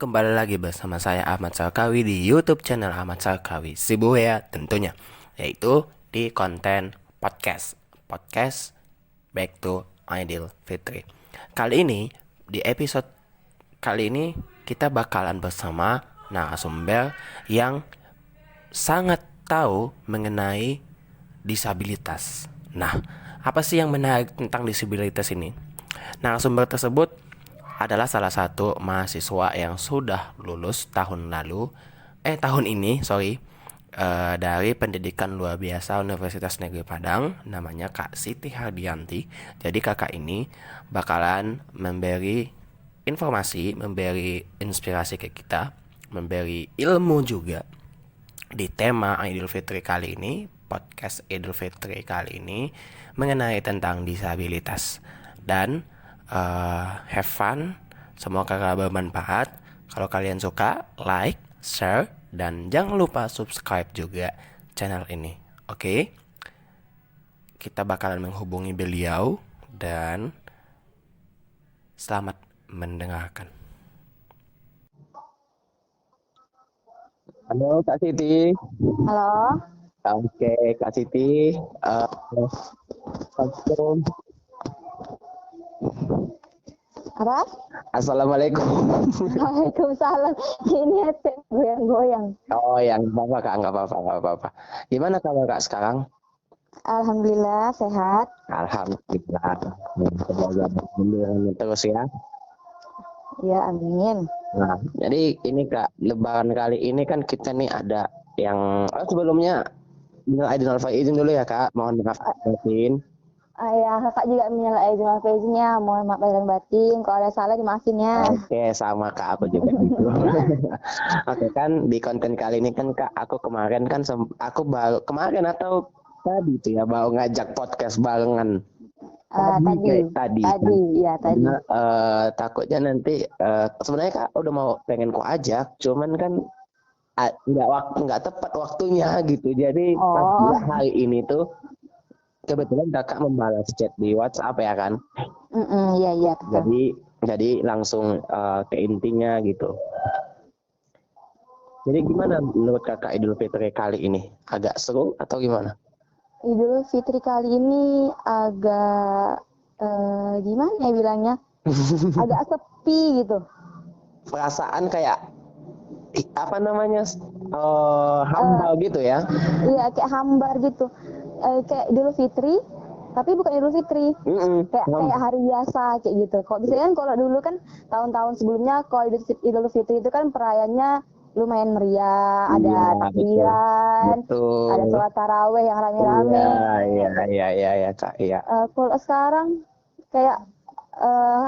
Kembali lagi bersama saya Ahmad Sarkawi di YouTube channel Ahmad Sarkawi Sibuya tentunya, yaitu di konten podcast Back to Idul Fitri. Kali ini di episode kali ini kita bakalan bersama narasumber yang sangat tahu mengenai disabilitas. Nah, apa sih yang menarik tentang disabilitas ini? Narasumber tersebut adalah salah satu mahasiswa yang sudah lulus tahun ini, dari pendidikan luar biasa Universitas Negeri Padang, namanya Kak Siti Hardianti. Jadi kakak ini bakalan memberi informasi, memberi inspirasi ke kita, memberi ilmu juga di tema Idul Fitri kali ini, podcast Idul Fitri kali ini mengenai tentang disabilitas. Dan have fun, semoga bermanfaat. Kalau kalian suka, like, share, dan jangan lupa subscribe juga channel ini. Oke? Kita bakalan menghubungi beliau dan selamat mendengarkan. Halo Kak Siti. Halo, Oke Kak Siti. Assalamualaikum. apa? Assalamualaikum. Waalaikumsalam. Ini headset goyang-goyang. Oh yang apa Kak? Nggak apa-apa. Gimana kabar Kak sekarang? Alhamdulillah sehat. Alhamdulillah. Semoga berjalan terus ya. Ya, amin. Nah, jadi ini Kak, Lebaran kali ini kan kita nih ada yang sebelumnya Aidil Faizin dulu ya Kak. Mohon maaf batin. Ya, kakak juga menyalahi izin faiznya. Mohon maaf lahir dan batin. Kalau ada salah dimaafin ya. Oke, sama Kak, aku juga gitu. Oke kan, di konten kali ini kan Kak, aku kemarin kan aku baru kemarin atau tadi tuh ya baru ngajak podcast barengan. Tadi. Karena, takutnya nanti sebenarnya Kak udah mau pengen ku ajak, cuman kan nggak tepat waktunya gitu. Jadi pas hari ini tuh kebetulan Kakak membalas chat di WhatsApp ya kan. Iya betul. Jadi langsung ke intinya gitu. Jadi gimana menurut Kakak Idul Fitri kali ini? Agak seru atau gimana? Idul Fitri kali ini agak gimana ya bilangnya? Agak sepi gitu. Perasaan kayak apa namanya? Hambar gitu ya. Iya, kayak hambar gitu. Kayak Idul Fitri, tapi bukan Idul Fitri. Kayak hari biasa kayak gitu. Kalau biasanya kan kalau dulu kan tahun-tahun sebelumnya kalau Idul Fitri itu kan perayaannya lumayan meriah, ada takbiran, ada sholat taraweh yang rame-rame. Iya Kak, iya. Kalau sekarang kayak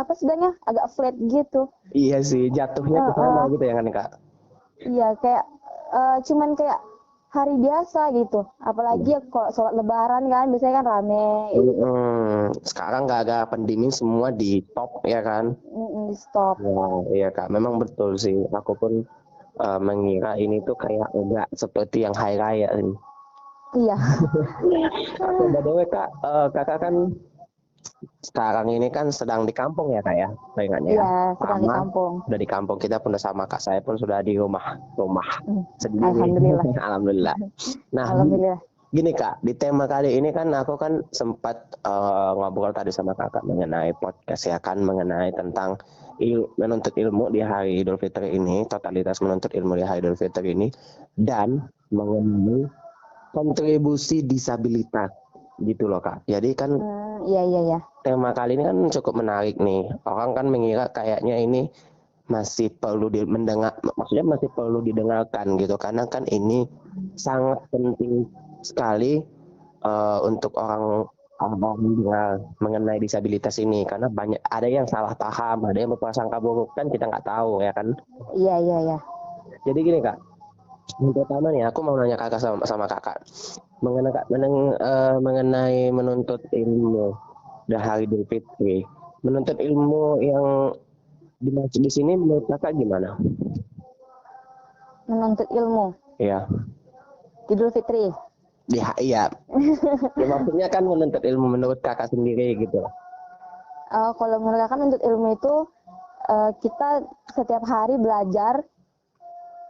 apa sebenarnya agak flat gitu. Iya sih, jatuhnya ke sana gitu ya kan Kak. Iya, kayak cuman kayak hari biasa gitu. Apalagi kalau sholat lebaran kan biasanya kan rame. Sekarang nggak ada pendingin, semua di top ya kan. Di stop. Nah, iya Kak, memang betul sih. Aku pun mengira ini tuh kayak enggak seperti yang hari raya ini. Iya. Oke, by the way Kak, Kakak kan sekarang ini kan sedang di kampung ya Kak ya, ingatnya ya. Iya, sedang di kampung. Sudah di kampung, kita pun sama Kak saya pun sudah di rumah sendiri. Alhamdulillah. Alhamdulillah. Nah, Alhamdulillah. Gini Kak, di tema kali ini kan aku kan sempat ngobrol tadi sama Kakak mengenai podcast ya kan, mengenai tentang menuntut ilmu di hari Idul Fitri ini, totalitas menuntut ilmu di hari Idul Fitri ini, dan mengenai kontribusi disabilitas gitu loh Kak. Jadi kan Iya. tema kali ini kan cukup menarik nih. Orang kan mengira kayaknya ini masih perlu masih perlu didengarkan gitu, karena kan ini sangat penting sekali untuk orang dengar mengenai disabilitas ini, karena ada yang salah paham, ada yang berprasangka buruk, kan kita nggak tahu ya kan. Iya. Jadi gini Kak, yang pertama nih aku mau nanya Kakak sama Kakak mengenai menuntut ilmu di hari Idul Fitri. Menuntut ilmu yang dimaksud di sini menurut Kakak gimana? Menuntut ilmu. Iya. Idul Fitri. Iya. Ya, maksudnya kan menuntut ilmu menurut Kakak sendiri gitu. Kalau menurut kakak menuntut ilmu itu kita setiap hari belajar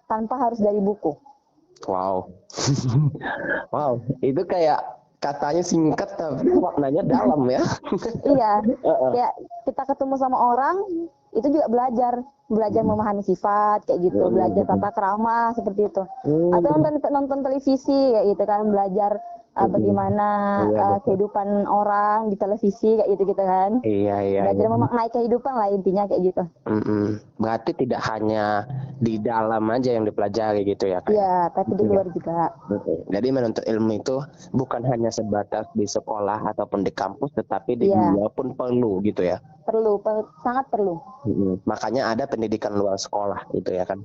tanpa harus dari buku. Wow. Wow, itu kayak katanya singkat tapi maknanya dalam ya. Iya, ya kita ketemu sama orang itu juga belajar memahami sifat kayak gitu, belajar tata krama seperti itu. Atau nonton televisi kayak gitu kan, belajar bagaimana kehidupan orang di televisi kayak gitu kan. Iya. Belajar memaknai kehidupan lah intinya kayak gitu. Berarti tidak hanya di dalam aja yang dipelajari gitu ya Kak? Iya, tapi di luar juga. Jadi menuntut ilmu itu bukan hanya sebatas di sekolah ataupun di kampus, tetapi di dunia pun perlu gitu ya? Sangat perlu. Makanya ada pendidikan luar sekolah gitu ya kan?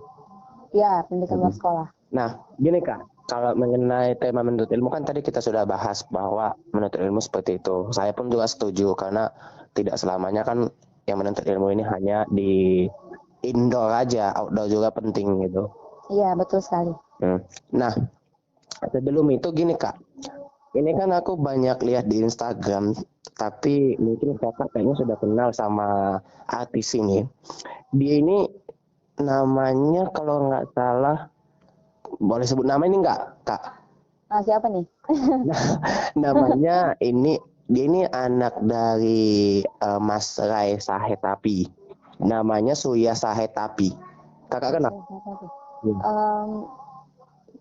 Iya, pendidikan luar sekolah. Nah, gini Kak, kalau mengenai tema menuntut ilmu kan tadi kita sudah bahas bahwa menuntut ilmu seperti itu. Saya pun juga setuju karena tidak selamanya kan yang menuntut ilmu ini hanya di indoor aja, outdoor juga penting gitu. Iya, betul sekali. Nah, sebelum itu gini Kak, ini kan aku banyak lihat di Instagram, tapi mungkin Kakak kayaknya sudah kenal sama artis ini. Dia ini namanya kalau nggak salah, boleh sebut nama ini nggak Kak? Siapa nih? Namanya dia ini anak dari Mas Rai Sahetapi. Namanya Surya Sahetapi. Kakak kenal?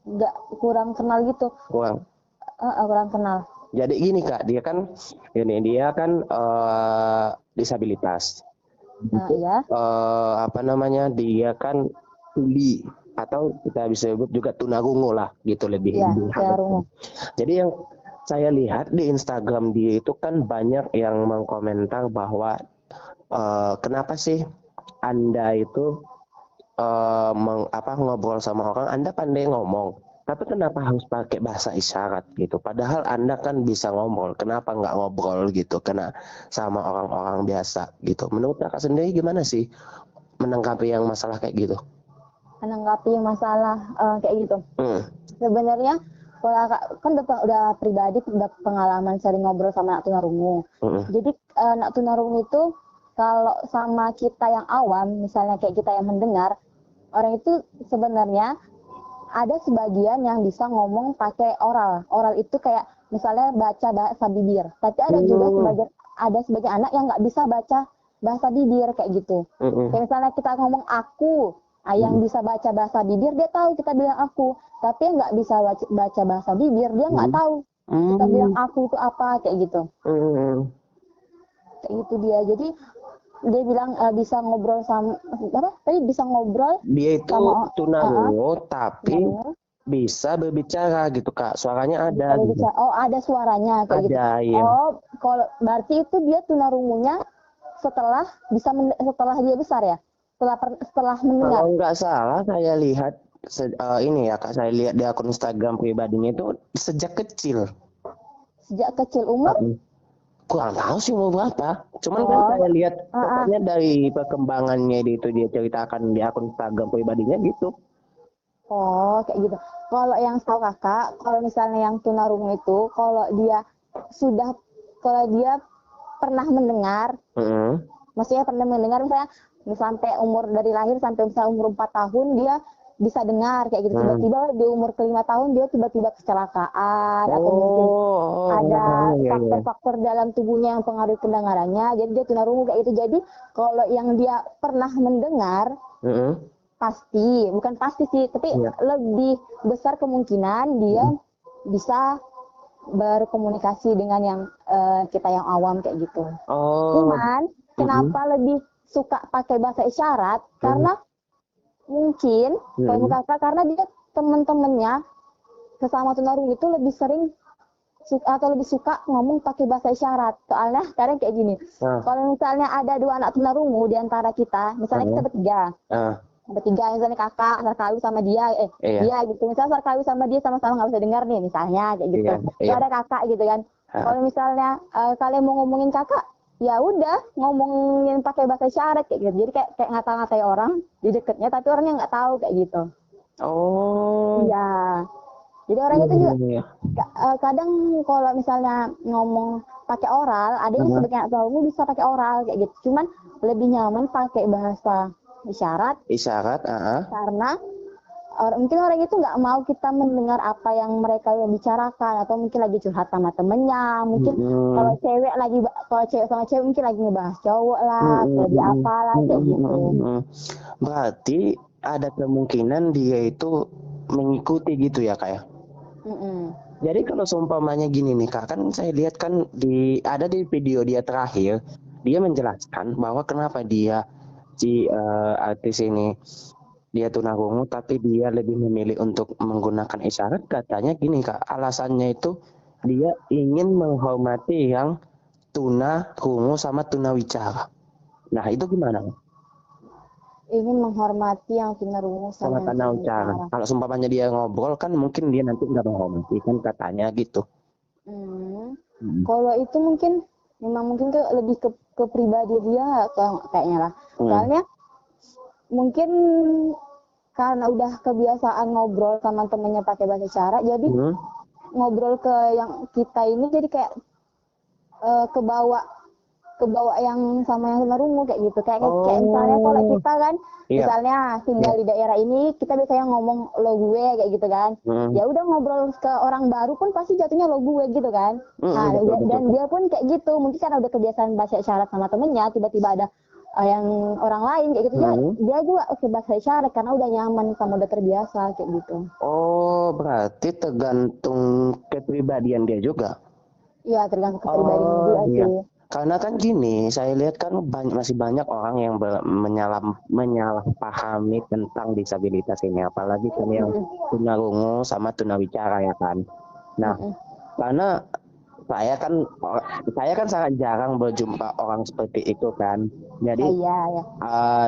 Nggak, kurang kenal gitu. Kurang kenal. Jadi gini Kak, dia kan disabilitas. Iya. Dia kan tuli atau kita bisa sebut juga tunarungu lah gitu lebih. Iya, tunarungu. Jadi yang saya lihat di Instagram dia itu kan banyak yang mengkomentar bahwa kenapa sih Anda itu ngobrol sama orang, Anda pandai ngomong, tapi kenapa harus pakai bahasa isyarat gitu? Padahal Anda kan bisa ngomong, kenapa nggak ngobrol gitu, kena sama orang-orang biasa gitu. Menurut Kakak sendiri gimana sih menanggapi yang masalah kayak gitu? Menanggapi masalah kayak gitu. Sebenarnya kalau Kakak kan udah pribadi, udah pengalaman sering ngobrol sama anak tunarungu. Jadi anak tunarungu itu kalau sama kita yang awam, misalnya kayak kita yang mendengar, orang itu sebenarnya ada sebagian yang bisa ngomong pakai oral. Oral itu kayak misalnya baca bahasa bibir. Tapi ada juga sebagian anak yang nggak bisa baca bahasa bibir kayak gitu. Kayak misalnya kita ngomong aku, yang bisa baca bahasa bibir dia tahu kita bilang aku. Tapi yang nggak bisa baca bahasa bibir dia nggak tahu kita bilang aku itu apa kayak gitu. Kayak gitu dia. Jadi dia bilang bisa ngobrol sama bisa ngobrol. Dia itu tunarungu tapi bisa berbicara gitu Kak. Suaranya ada. Gitu. Ada suaranya kayak gitu. Iya. Kalau berarti itu dia tunarungunya setelah dia besar ya? Setelah mendengar. Kalau nggak salah saya lihat ini ya Kak, saya lihat di akun Instagram pribadinya itu sejak kecil. Sejak kecil umur? Kurang tahu sih umur berapa. Cuman kan saya lihat pokoknya dari perkembangannya itu dia ceritakan di akun Instagram pribadinya gitu. Kayak gitu. Kalau yang tahu Kakak, kalau misalnya yang tunarungu itu, kalau dia pernah mendengar, maksudnya pernah mendengar misalnya sampai umur dari lahir sampai misalnya umur 4 tahun dia bisa dengar kayak gitu. Tiba-tiba di umur ke-5 tahun dia tiba-tiba kecelakaan atau mungkin ada faktor-faktor dalam tubuhnya yang pengaruh pendengarannya, jadi dia tunarungu kayak gitu. Jadi kalau yang dia pernah mendengar bukan pasti sih, tapi lebih besar kemungkinan dia bisa berkomunikasi dengan yang kita yang awam kayak gitu. Cuman kenapa lebih suka pakai bahasa isyarat? Karena mungkin kalau Kakak, karena dia teman-temannya sesama tunarungu itu lebih sering lebih suka ngomong pakai bahasa isyarat. Soalnya sekarang kayak gini, kalau misalnya ada 2 anak tunarungu di antara kita, misalnya kita bertiga, misalnya Kakak Sarkawi sama dia, dia gitu, misalnya Sarkawi sama dia sama-sama nggak bisa dengar nih misalnya kayak gitu. Ada Kakak gitu kan. Kalau misalnya kalian mau ngomongin Kakak, ya udah ngomongin pakai bahasa isyarat kayak gitu. Jadi kayak ngata-ngatai orang di dekatnya, tapi orangnya nggak tahu kayak gitu. Iya. Jadi orang itu juga kadang kalau misalnya ngomong pakai oral, ada yang sebagai anak tunarungu bisa pakai oral kayak gitu. Cuman lebih nyaman pakai bahasa isyarat karena mungkin orang itu nggak mau kita mendengar apa yang mereka yang bicarakan, atau mungkin lagi curhat sama temennya, mungkin kalau cewek sama cewek mungkin lagi ngebahas cowok lah, lagi apalah kayak gitu. Berarti ada kemungkinan dia itu mengikuti gitu ya Kak ya? Jadi kalau seumpamanya gini nih Kak, kan saya lihat kan ada di video dia terakhir, dia menjelaskan bahwa kenapa dia artis ini dia tunarungu tapi dia lebih memilih untuk menggunakan isyarat. Katanya gini Kak, alasannya itu dia ingin menghormati yang tunarungu sama tunawicara. Nah itu gimana? Ingin menghormati yang tunarungu sama tunawicara. Kalau seumpamanya dia ngobrol kan mungkin dia nanti nggak menghormati kan katanya gitu. Kalau itu mungkin lebih ke pribadi dia kayaknya lah. Soalnya mungkin karena udah kebiasaan ngobrol sama temennya pakai bahasa isyarat, jadi ngobrol ke yang kita ini jadi kayak kebawa yang sama yang tunarungu kayak gitu. Kayak misalnya kalau kita kan misalnya tinggal di daerah ini, kita biasanya ngomong lo gue kayak gitu kan. Ya udah ngobrol ke orang baru pun pasti jatuhnya lo gue gitu kan. Nah, dan dia pun kayak gitu. Mungkin karena udah kebiasaan bahasa isyarat sama temennya, tiba-tiba ada yang orang lain kayak gitu, dia juga bahasa isyarat karena udah nyaman sama udah terbiasa kayak gitu. Oh, berarti tergantung kepribadian dia juga. Iya, tergantung kepribadian dia sih. Karena kan gini, saya lihat kan masih banyak orang yang menyalahpahami tentang disabilitas ini, apalagi kan yang tunarungu sama tunawicara ya kan. Nah, karena saya kan sangat jarang berjumpa orang seperti itu kan. Jadi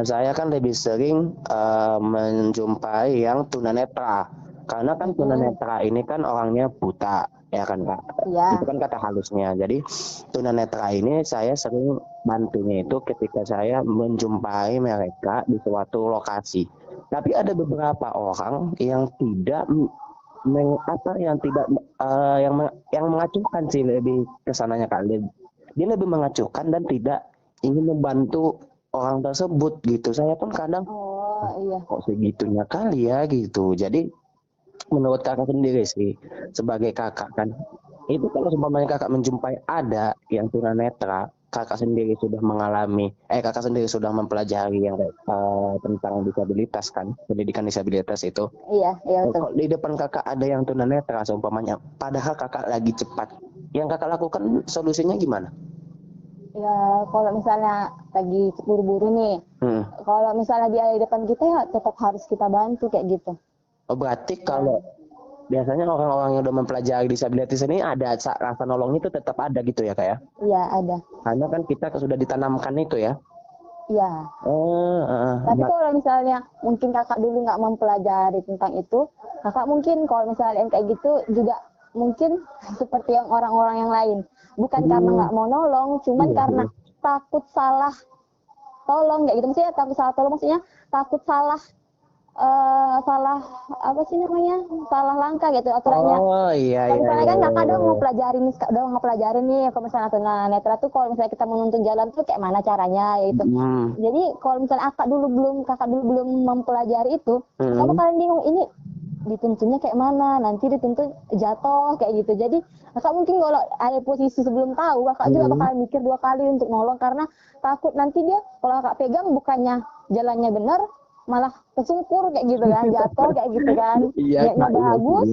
saya kan lebih sering menjumpai yang tunanetra. Karena kan tunanetra ini kan orangnya buta, ya kan Kak? Itu kan kata halusnya. Jadi tunanetra ini saya sering bantunya itu ketika saya menjumpai mereka di suatu lokasi. Tapi ada beberapa orang yang tidak yang mengacuhkan sih, lebih kesananya Kak. Dia lebih mengacuhkan dan tidak ingin membantu orang tersebut gitu. Saya pun kadang kok segitunya kali ya gitu. Jadi menurut Kakak sendiri sih sebagai kakak kan, itu kalau seumpamanya Kakak menjumpai ada yang tunanetra, Kakak sendiri sudah mempelajari yang tentang disabilitas kan, pendidikan disabilitas itu. Iya betul. Kalau di depan Kakak ada yang tunanetra seumpamanya, padahal Kakak lagi cepat, yang Kakak lakukan solusinya gimana? Ya kalau misalnya lagi buru-buru nih, kalau misalnya dia di depan kita ya tetap harus kita bantu kayak gitu. Oh, berarti kalau biasanya orang-orang yang udah mempelajari disabilitas ini ada rasa nolongnya itu tetap ada gitu ya Kak ya? Iya ada. Karena kan kita sudah ditanamkan itu ya? Iya. Tapi kalau misalnya mungkin Kakak dulu nggak mempelajari tentang itu, Kakak mungkin kalau misalnya kayak gitu juga mungkin seperti yang orang-orang yang lain. Bukan karena nggak mau nolong, cuman karena takut salah tolong kayak gitu. Maksudnya takut salah tolong, maksudnya takut salah salah langkah gitu aturannya. Misalnya kan Kakak udah ngepelajarin nih kalau misalnya tunanetra tuh kalau misalnya kita menuntun jalan tuh kayak mana caranya gitu. Jadi kalau misalnya Kakak dulu belum mempelajari itu, Kakak bakalan bingung ini dituntunnya kayak mana, nanti dituntun jatuh kayak gitu. Jadi Kakak mungkin kalau ada posisi sebelum tahu, Kakak juga bakalan mikir 2 kali untuk nolong karena takut nanti dia kalau Kakak pegang bukannya jalannya benar, malah kesungkur kayak gitu kan, jatuh kayak gitu kan. Niatnya bagus,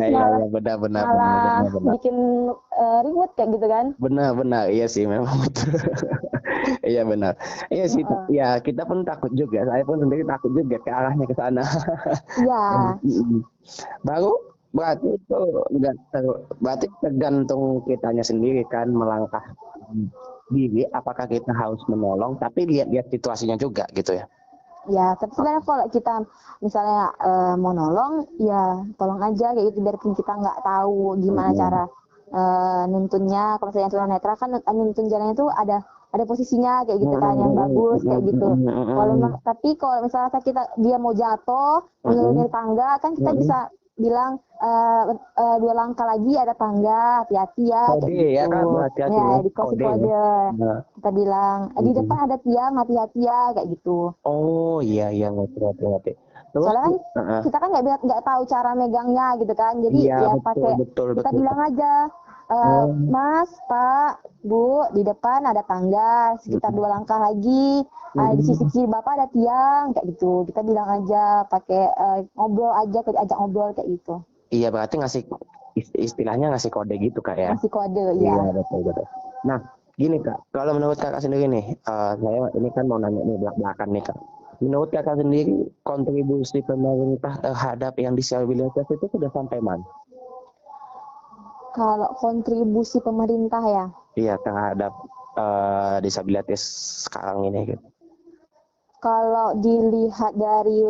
malah bikin ribut kayak gitu kan. Benar, iya sih memang betul. Iya benar. Iya sih, ya kita pun takut juga. Saya pun sendiri takut juga ke arahnya ke sana. Iya. Baru berarti itu berarti tergantung kitanya sendiri kan melangkah diri apakah kita harus menolong, tapi lihat situasinya juga gitu ya. Ya, tapi sebenarnya kalau kita misalnya mau nolong, ya tolong aja kayak gitu, biarpun kita nggak tahu gimana cara nuntunnya. Kalau misalnya tunanetra kan nuntun jalannya itu ada posisinya kayak gitu kan, yang bagus kayak gitu. Tapi kalau misalnya dia mau jatuh, menuruni tangga kan kita bisa bilang 2 langkah lagi ada tangga, hati-hati ya Kode kayak ya gitu. kan, hati-hati Ya, ya, dikasih kode ya. kode. Nah, Kita bilang di depan ada tiang, hati-hati ya kayak gitu. oh iya ngerti. Terus Soalnya kan heeh. kita kan nggak tahu cara megangnya gitu kan. Jadi Iya ya betul. pakai kita bilang aja, Mas, Pak, Bu, di depan ada tangga, sekitar 2 langkah lagi, di sisi kiri Bapak ada tiang, kayak gitu. Kita bilang aja, pakai ngobrol aja, ajak ngobrol kayak gitu. Iya berarti ngasih istilahnya ngasih kode gitu Kak ya. Ngasih kode, Iya ya. betul. Nah gini Kak, kalau menurut Kakak sendiri nih, saya ini kan mau nanya nih belak-belakan nih Kak. Menurut Kakak sendiri kontribusi pemerintah terhadap yang disabilitas itu sudah sampai mana? Kalau kontribusi pemerintah ya, Iya terhadap disabilitas sekarang ini gitu. kalau dilihat dari,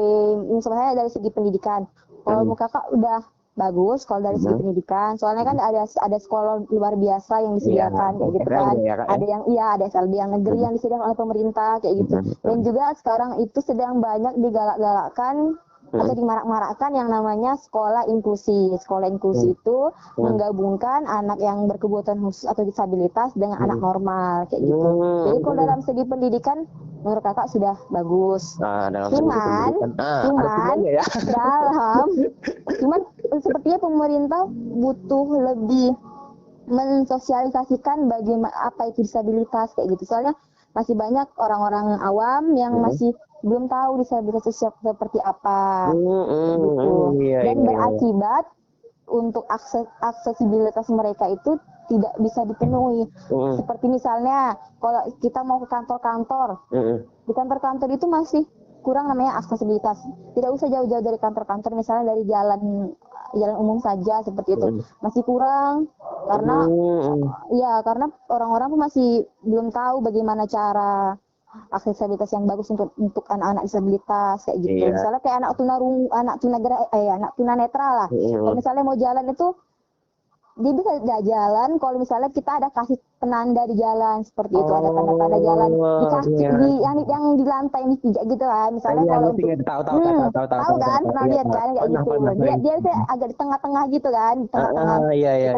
misalnya dari segi pendidikan, kalau kakak udah bagus kalau dari segi pendidikan, soalnya kan ada sekolah luar biasa yang disediakan kayak gitu kan, ya, Kak, ya? ada yang ada SLB yang negeri yang disediakan oleh pemerintah kayak gitu, dan juga sekarang itu sedang banyak digalak-galakkan atau dimarak-marakkan yang namanya sekolah inklusi. Sekolah inklusi itu menggabungkan anak yang berkebutuhan khusus atau disabilitas dengan anak normal kayak gitu. Jadi kalau dalam segi pendidikan menurut kakak sudah bagus. Cuman ya. cuman sepertinya pemerintah butuh lebih mensosialisasikan bagaimana apa itu disabilitas kayak gitu. Soalnya masih banyak orang-orang awam yang masih belum tahu disabilitas itu seperti apa gitu. Dan berakibat untuk aksesibilitas mereka itu tidak bisa dipenuhi. Seperti misalnya kalau kita mau ke kantor-kantor, di kantor-kantor itu masih kurang namanya aksesibilitas. Tidak usah jauh-jauh dari kantor-kantor, misalnya dari jalan umum saja seperti itu masih kurang karena karena orang-orang pun masih belum tahu bagaimana cara aksesibilitas yang bagus untuk anak-anak disabilitas kayak gitu. Misalnya kayak anak tunanetra lah. Kalau misalnya mau jalan itu dia bisa jalan kalau misalnya kita ada kasih penanda di jalan seperti itu, ada tanda-tanda jalan dikasih yang di lantai yang dipijak gitu kan, misalnya kalau tahu kan pernah lihat kan kayak gitu. Dia agak di tengah-tengah gitu kan, di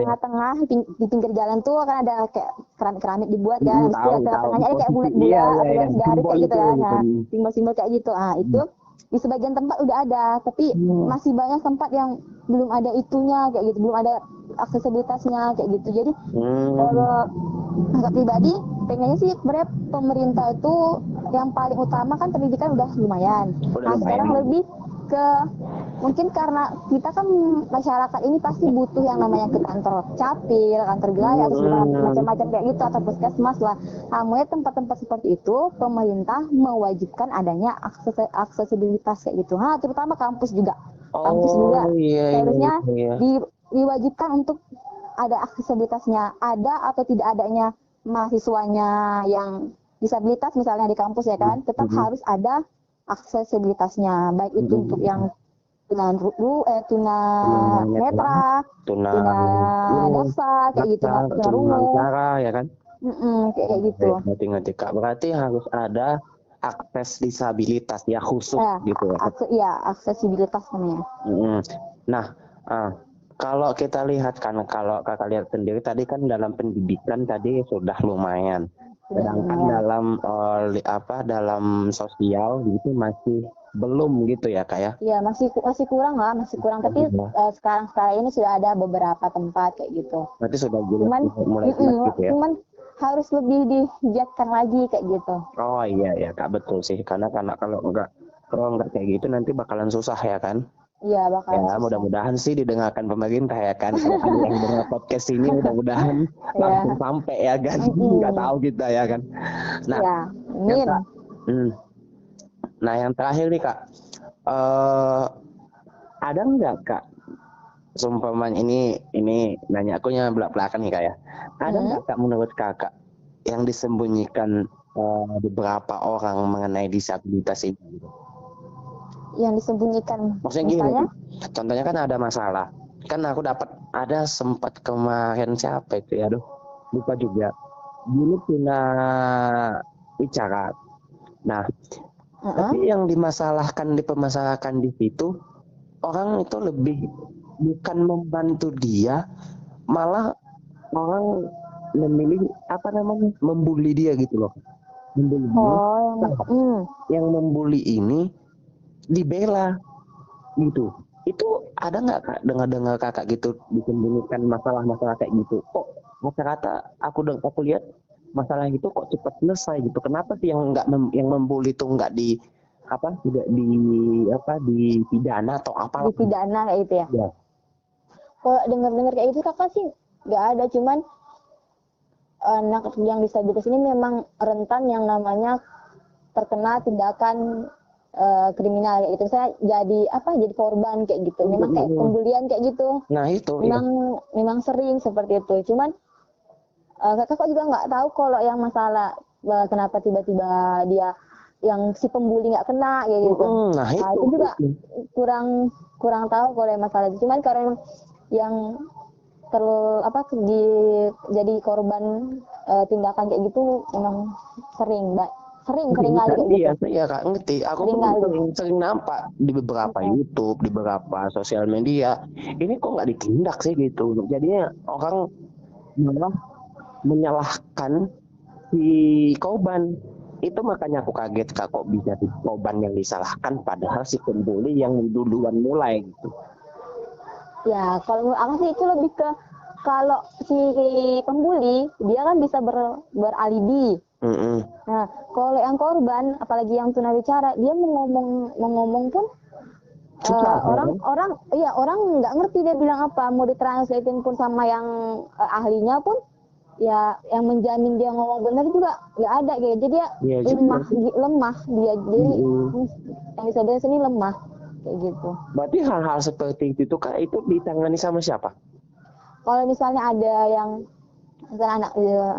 tengah-tengah di pinggir jalan tuh kan ada kayak keramik dibuat kan, mesti ada tengah-tengahnya ada kayak bulat-bulat atau garis-garis kayak gitu kan, nah simbol-simbol kayak gitu. Itu di sebagian tempat udah ada, tapi masih banyak tempat yang belum ada itunya kayak gitu, belum ada aksesibilitasnya kayak gitu. Jadi kalau agak pribadi pengennya sih sebenarnya pemerintah itu yang paling utama kan pendidikan udah lumayan. Sekarang lebih ke mungkin karena kita kan masyarakat ini pasti butuh yang namanya ke kantor capil, kantor wilayah atau macam-macam kayak gitu atau puskesmas lah. Mulai tempat-tempat seperti itu pemerintah mewajibkan adanya aksesibilitas kayak gitu. Terutama kampus juga. Seharusnya diwajibkan untuk ada aksesibilitasnya, ada atau tidak adanya mahasiswanya yang disabilitas misalnya di kampus ya kan, tetap harus ada aksesibilitasnya, baik itu untuk yang tunanetra, tunadarsa kayak gitu, tunarungu ya kan, kayak gitu. Ngerti Kak, berarti harus ada akses disabilitas ya khusus gitu ya. Aksesibilitas namanya. Nah, kalau kita lihat kan, kalau kakak lihat sendiri tadi kan dalam pendidikan tadi sudah lumayan, sedangkan dalam sosial gitu masih belum gitu ya kak ya? Iya masih kurang lah, tapi sekarang ini sudah ada beberapa tempat kayak gitu. Berarti sudah mulai gitu ya? Cuman harus lebih digiatkan lagi kayak gitu. Oh iya kak, betul sih, karena kalau enggak kayak gitu nanti bakalan susah ya kan? Iya bakalan susah. Mudah-mudahan sih didengarkan pemerintah ya kan. Kalau ada yang dengar podcast ini mudah-mudahan langsung sampai ya kan. Nggak tahu kita ya kan. Nah, nah yang terakhir nih kak, ada nggak kak, seumpama ini nanya akunya belak-belakan nih kak ya. Ada nggak kak menurut kakak yang disembunyikan beberapa orang mengenai disabilitas ini? Yang disembunyikan maksudnya gini, contohnya kan ada masalah kan, aku dapat ada sempat kemarin siapa itu ya, lupa juga, dulu tuna bicara. Nah tapi yang dipermasalahkan di situ orang itu lebih bukan membantu dia, malah orang memilih membuli dia gitu loh. Membuli dia. Yang membuli ini dibela gitu. Itu ada nggak Kak dengar Kakak gitu disembunyikan masalah-masalah kayak gitu? Kok rata-rata aku lihat masalah itu kok cepat selesai gitu. Kenapa sih yang yang membuli itu nggak tidak dipidana atau apa? Dipidana kayak gitu ya? Ya. Kalau dengar kayak itu Kakak sih nggak ada, cuman anak yang disabilitas ini memang rentan yang namanya terkena tindakan kriminal kayak gitu. Saya jadi korban kayak gitu. Memang kayak pembulian kayak gitu. Nah itu memang sering seperti itu. Cuman kakak juga nggak tahu kalau yang masalah kenapa tiba-tiba dia yang si pembuli nggak kena kayak gitu. Nah itu juga kurang tahu kalau yang masalah itu. Cuman karena yang jadi korban tindakan kayak gitu memang sering kali kayak gitu. Iya Kak, ngerti. Aku sering nampak di beberapa YouTube, di beberapa sosial media. Ini kok nggak ditindak sih gitu. Jadinya orang malah menyalahkan si korban. Itu makanya aku kaget Kak, kok bisa si korban yang disalahkan padahal si pembuli yang duluan mulai gitu. Ya, kalau menurut aku sih itu lebih ke kalau si pembuli dia kan bisa beralibi. Nah, kalau yang korban, apalagi yang tunawicara, dia mau ngomong pun orang nggak ngerti dia bilang apa, mau ditranslatein pun sama yang ahlinya pun, ya yang menjamin dia ngomong benar juga nggak ada gitu. Jadi dia lemah dia, jadi yang disabilitas ini lemah kayak gitu. Berarti hal-hal seperti itu Kak, itu ditangani sama siapa? Kalau misalnya ada yang misalnya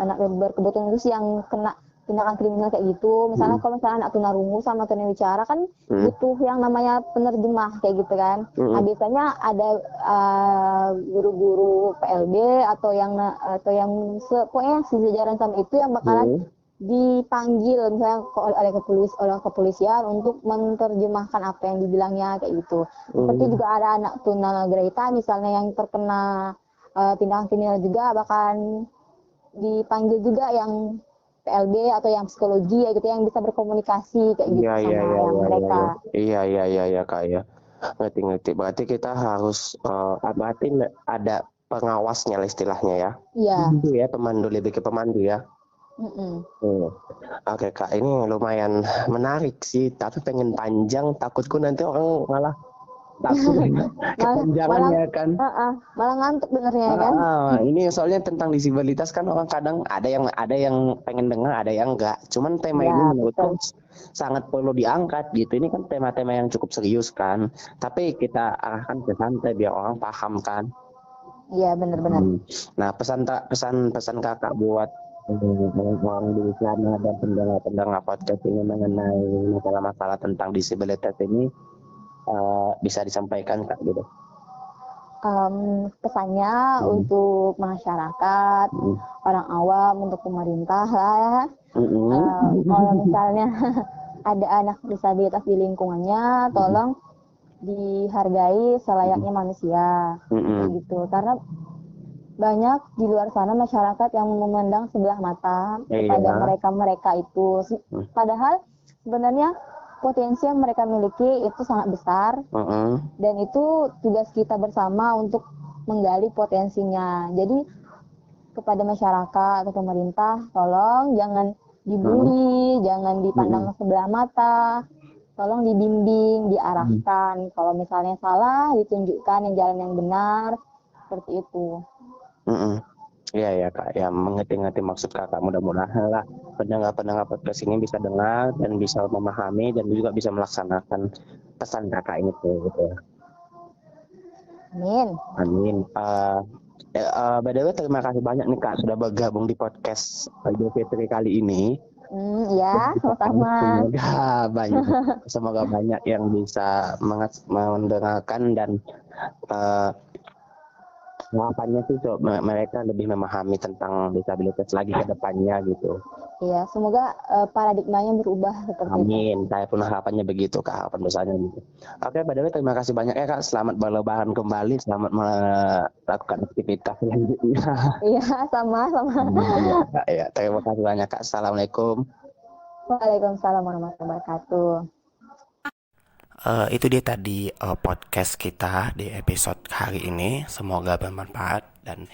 anak berkebutuhan khusus yang kena tindakan kriminal kayak gitu, misalnya kalau misalnya anak tunarungu sama tunawicara kan butuh yang namanya penerjemah kayak gitu kan. Nah, biasanya ada guru-guru PLB atau yang pokoknya sejajaran sama itu yang bakalan dipanggil misalnya oleh kepolisian untuk menerjemahkan apa yang dibilangnya kayak gitu. Seperti juga ada anak tunagrahita misalnya yang terkena tindakan kriminal juga bakalan dipanggil juga yang PLB atau yang psikologi ya gitu yang bisa berkomunikasi kayak gitu sama mereka. Iya Kak ya. Ngerti. Berarti kita harus berarti ada pengawasnya lah istilahnya ya. Iya. Itu ya pemandu, lebih ke pemandu ya. Oke Kak, ini lumayan menarik sih, tapi pengen panjang, takutku nanti orang malah takut kepanjangan ya kan. Malah ngantuk benernya kan. Ini soalnya tentang disabilitas kan orang kadang ada yang pengen dengar, ada yang enggak. Cuman tema ini menurutku sangat perlu diangkat gitu. Ini kan tema-tema yang cukup serius kan. Tapi kita arahkan ke santai biar orang paham kan. Iya benar-benar. Nah pesan Kakak buat orang di sana dan pendengar podcast ini mengenai masalah-masalah tentang disabilitas ini bisa disampaikan Kak gitu. Pesannya untuk masyarakat, orang awam, untuk pemerintah lah ya. Kalau misalnya ada anak disabilitas di lingkungannya, tolong dihargai selayaknya manusia, gitu. Karena banyak di luar sana masyarakat yang memandang sebelah mata kepada mereka itu. Padahal sebenarnya potensi yang mereka miliki itu sangat besar, dan itu tugas kita bersama untuk menggali potensinya. Jadi kepada masyarakat atau pemerintah, tolong jangan dibully, jangan dipandang sebelah mata, tolong dibimbing, diarahkan. Kalau misalnya salah, ditunjukkan yang jalan yang benar, seperti itu. Iya Kak, ya mengerti maksud Kakak. Mudah-mudahan lah pendengar podcast ini bisa dengar dan bisa memahami dan juga bisa melaksanakan pesan Kakak ini gitu. Amin. By the way, terima kasih banyak nih Kak sudah bergabung di podcast Idul Fitri kali ini. Iya, sama-sama. Semoga banyak yang bisa mendengarkan dan harapannya sih mereka lebih memahami tentang disabilitas lagi ke depannya gitu. Iya, semoga paradigmanya berubah seperti itu. Amin. Saya pun harapannya begitu, Kak. Harapan dosanya gitu. Oke, by the way, terima kasih banyak ya, Kak. Selamat berlebaran kembali. Selamat melakukan aktivitas selanjutnya. Iya, sama-sama. Iya, Kak. Ya, terima kasih banyak, Kak. Assalamualaikum. Waalaikumsalam warahmatullahi wabarakatuh. Itu dia tadi podcast kita di episode hari ini. Semoga bermanfaat. Dan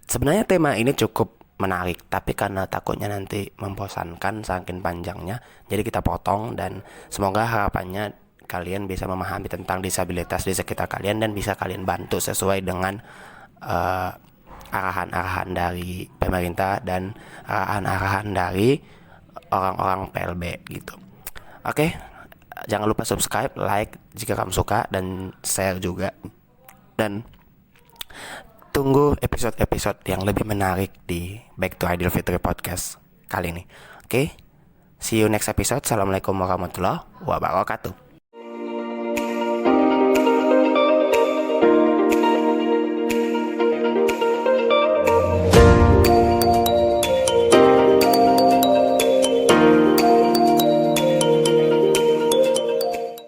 sebenarnya tema ini cukup menarik, tapi karena takutnya nanti membosankan saking panjangnya, jadi kita potong. Dan semoga harapannya kalian bisa memahami tentang disabilitas di sekitar kalian dan bisa kalian bantu sesuai dengan arahan-arahan dari pemerintah dan arahan-arahan dari orang-orang PLB gitu. Oke, jangan lupa subscribe, like jika kamu suka, dan share juga. Dan tunggu episode-episode yang lebih menarik di Back to Ideal Fitri Podcast kali ini. Oke, see you next episode. Assalamualaikum warahmatullahi wabarakatuh.